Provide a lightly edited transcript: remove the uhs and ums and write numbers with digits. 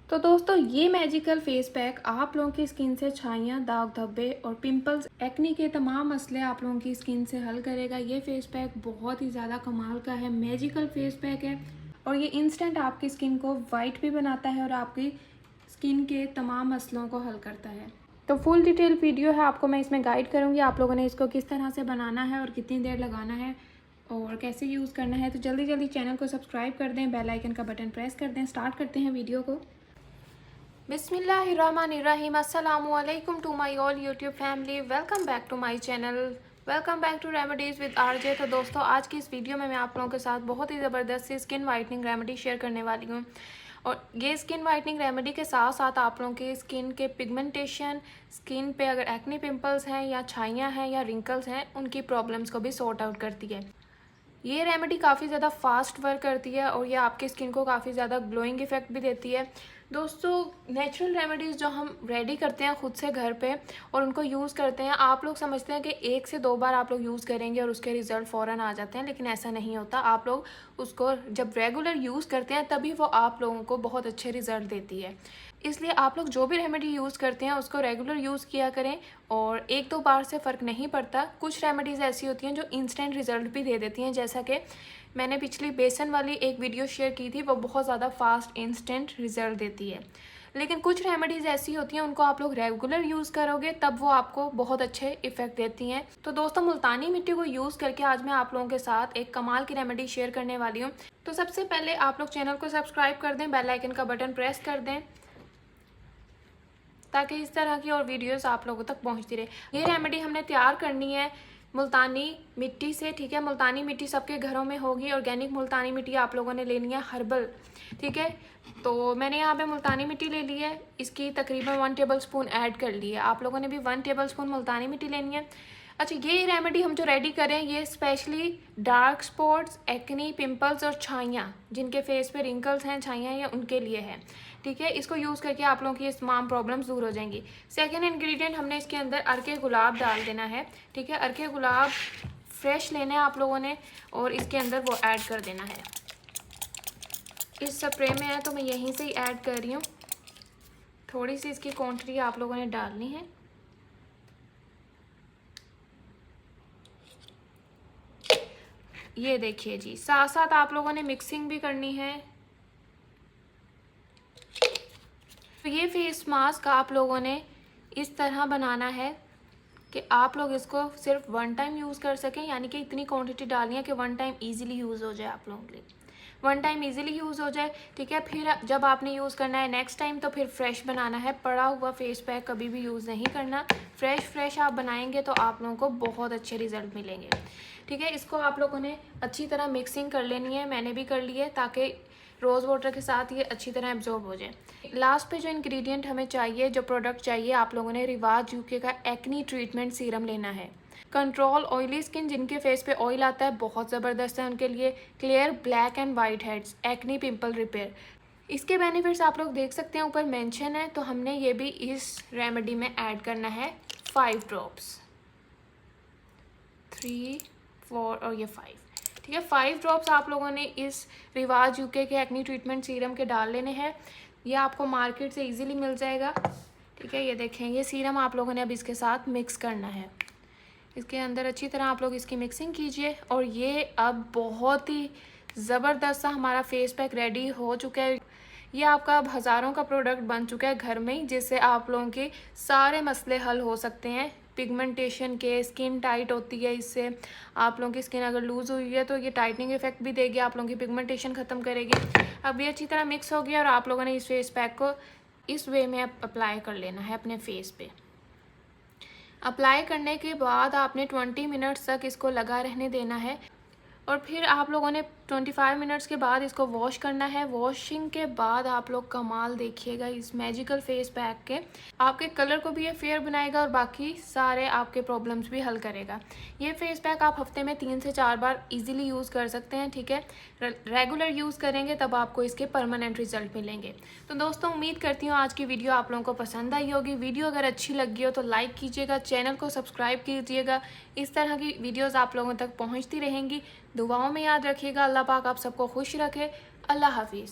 तो दोस्तों ये मैजिकल फेस पैक आप लोगों की स्किन से छाइयाँ, दाग धब्बे और पिंपल्स, एक्ने के तमाम मसले आप लोगों की स्किन से हल करेगा। ये फेस पैक बहुत ही ज़्यादा कमाल का है, मैजिकल फेस पैक है और ये इंस्टेंट आपकी स्किन को वाइट भी बनाता है और आपकी स्किन के तमाम मसलों को हल करता है। तो फुल डिटेल वीडियो है, आपको मैं इसमें गाइड करूँगी आप लोगों ने इसको किस तरह से बनाना है और कितनी देर लगाना है और कैसे यूज़ करना है। तो जल्दी जल्दी चैनल को सब्सक्राइब कर दें, बेल आइकन का बटन प्रेस कर दें। स्टार्ट करते हैं वीडियो को। बिस्मिल्लाहिर्रहमानिर्रहीम, अस्सलामुअलैकुम to my all YouTube family. Welcome back to my channel, welcome back to remedies with RJ. तो दोस्तों आज की इस वीडियो में मैं आप लोगों के साथ बहुत ही ज़बरदस्त सी स्किन वाइटनिंग रेमेडी शेयर करने वाली हूँ। और ये स्किन वाइटनिंग रेमेडी के साथ साथ आप लोगों की स्किन के पिगमेंटेशन, स्किन पे अगर एक्ने पिंपल्स हैं या छाइयाँ हैं या रिंकल्स हैं, उनकी प्रॉब्लम्स को भी सॉर्ट आउट करती है। ये रेमेडी काफ़ी ज़्यादा फास्ट वर्क करती है और ये आपकी स्किन को काफ़ी ज़्यादा ग्लोइंग इफेक्ट भी देती है। दोस्तों नेचुरल रेमेडीज़ जो हम रेडी करते हैं खुद से घर पे और उनको यूज़ करते हैं, आप लोग समझते हैं कि 1 से 2 बार आप लोग यूज़ करेंगे और उसके रिज़ल्ट फ़ौरन आ जाते हैं, लेकिन ऐसा नहीं होता। आप लोग उसको जब रेगुलर यूज़ करते हैं तभी वो आप लोगों को बहुत अच्छे रिज़ल्ट देती है। इसलिए आप लोग जो भी रेमेडी यूज़ करते हैं उसको रेगुलर यूज़ किया करें और 1-2 बार से फ़र्क नहीं पड़ता। कुछ रेमेडीज़ ऐसी होती हैं जो इंस्टेंट रिज़ल्ट भी दे देती हैं, जैसा कि मैंने पिछली बेसन वाली एक वीडियो शेयर की थी, वो बहुत ज़्यादा फास्ट इंस्टेंट रिज़ल्ट देती है। लेकिन कुछ रेमेडीज़ ऐसी होती हैं उनको आप लोग रेगुलर यूज़ करोगे तब वो आपको बहुत अच्छे इफ़ेक्ट देती हैं। तो दोस्तों मुल्तानी मिट्टी को यूज़ करके आज मैं आप लोगों के साथ एक कमाल की रेमेडी शेयर करने वाली हूँ। तो सबसे पहले आप लोग चैनल को सब्सक्राइब कर दें, बेल आइकन का बटन प्रेस कर दें ताकि इस तरह की और वीडियोस आप लोगों तक पहुंचती रहे। ये रेमेडी हमने तैयार करनी है मुल्तानी मिट्टी से, ठीक है। मुल्तानी मिट्टी सबके घरों में होगी, ऑर्गेनिक मुल्तानी मिट्टी आप लोगों ने लेनी है, हर्बल, ठीक है। तो मैंने यहाँ पे मुल्तानी मिट्टी ले ली है, इसकी तकरीबन 1 टेबल स्पून ऐड कर ली है। आप लोगों ने भी 1 टेबल स्पून मुल्तानी मिट्टी लेनी है। अच्छा, ये रेमेडी हम जो रेडी करें ये specially dark spots, acne, pimples और छाइयाँ, जिनके फेस पे रिंकल्स हैं, छाइयाँ हैं, उनके लिए है, ठीक है। इसको यूज़ करके आप लोगों की ये तमाम प्रॉब्लम्स दूर हो जाएंगी। सेकेंड इंग्रेडिएंट हमने इसके अंदर अर्के गुलाब डाल देना है, ठीक है। अर्के गुलाब फ्रेश लेना है आप लोगों ने और इसके अंदर वो ऐड कर देना है। इस स्प्रे में है तो मैं यहीं से ही ऐड कर रही हूँ। थोड़ी सी इसकी क्वांटिटी आप लोगों ने डालनी है। ये देखिए जी, साथ साथ आप लोगों ने मिक्सिंग भी करनी है। तो ये फेस मास्क आप लोगों ने इस तरह बनाना है कि आप लोग इसको सिर्फ 1 टाइम यूज़ कर सकें, यानी कि इतनी क्वांटिटी डालनी है कि 1 टाइम इजीली यूज़ हो जाए, आप लोगों के लिए 1 टाइम इजीली यूज़ हो जाए, ठीक है। फिर जब आपने यूज़ करना है नेक्स्ट टाइम तो फिर फ्रेश बनाना है। पड़ा हुआ फेस पैक कभी भी यूज़ नहीं करना। फ्रेश आप बनाएंगे तो आप लोगों को बहुत अच्छे रिजल्ट मिलेंगे, ठीक है। इसको आप लोगों ने अच्छी तरह मिक्सिंग कर लेनी है, मैंने भी कर ली है, ताकि रोज़ वाटर के साथ ये अच्छी तरह एब्जॉर्ब हो जाए। लास्ट पे जो इंग्रेडिएंट हमें चाहिए, जो प्रोडक्ट चाहिए, आप लोगों ने रिवाज यूके का एक्नी ट्रीटमेंट सीरम लेना है। कंट्रोल ऑयली स्किन, जिनके फेस पे ऑयल आता है, बहुत ज़बरदस्त है उनके लिए। Clear black and white heads, acne pimple repair. इसके बेनिफिट्स आप लोग देख सकते हैं, ऊपर मेंशन है। तो हमने ये भी इस रेमेडी में ऐड करना है 5 ड्रॉप्स, 3, 4 और ये 5, ठीक है। 5 ड्रॉप्स आप लोगों ने इस रिवाज यूके के एक्नी ट्रीटमेंट सीरम के डाल लेने हैं। ये आपको मार्केट से इजीली मिल जाएगा, ठीक है। ये देखें, ये सीरम आप लोगों ने अब इसके साथ मिक्स करना है। इसके अंदर अच्छी तरह आप लोग इसकी मिक्सिंग कीजिए और ये अब बहुत ही ज़बरदस्त सा हमारा फेस पैक रेडी हो चुका है। ये आपका अब हज़ारों का प्रोडक्ट बन चुका है घर में ही, जिससे आप लोगों के सारे मसले हल हो सकते हैं। पिगमेंटेशन के, स्किन टाइट होती है इससे, आप लोगों की स्किन अगर लूज़ हुई है तो ये टाइटनिंग इफेक्ट भी देगी, आप लोगों की पिगमेंटेशन ख़त्म करेगी। अब ये अच्छी तरह मिक्स हो गया और आप लोगों ने इस फेस पैक को इस वे में अप्लाई कर लेना है अपने फेस पे। अप्लाई करने के बाद आपने 20 मिनट्स तक इसको लगा रहने देना है और फिर आप लोगों ने 25 मिनट्स के बाद इसको वॉश करना है। वॉशिंग के बाद आप लोग कमाल देखिएगा इस मैजिकल फेस पैक के। आपके कलर को भी ये फेयर बनाएगा और बाकी सारे आपके प्रॉब्लम्स भी हल करेगा। ये फेस पैक आप हफ्ते में 3 से 4 बार इजीली यूज़ कर सकते हैं, ठीक है। रेगुलर यूज़ करेंगे तब आपको इसके परमानेंट रिजल्ट मिलेंगे। तो दोस्तों उम्मीद करती हूँ आज की वीडियो आप लोगों को पसंद आई होगी। वीडियो अगर अच्छी लगी हो तो लाइक कीजिएगा, चैनल को सब्सक्राइब कीजिएगा। इस तरह की वीडियोस आप लोगों तक पहुंचती रहेंगी। दुआओं में याद रखिएगा। अल्लाह पाक आप सबको खुश रखे। अल्लाह हाफिज़।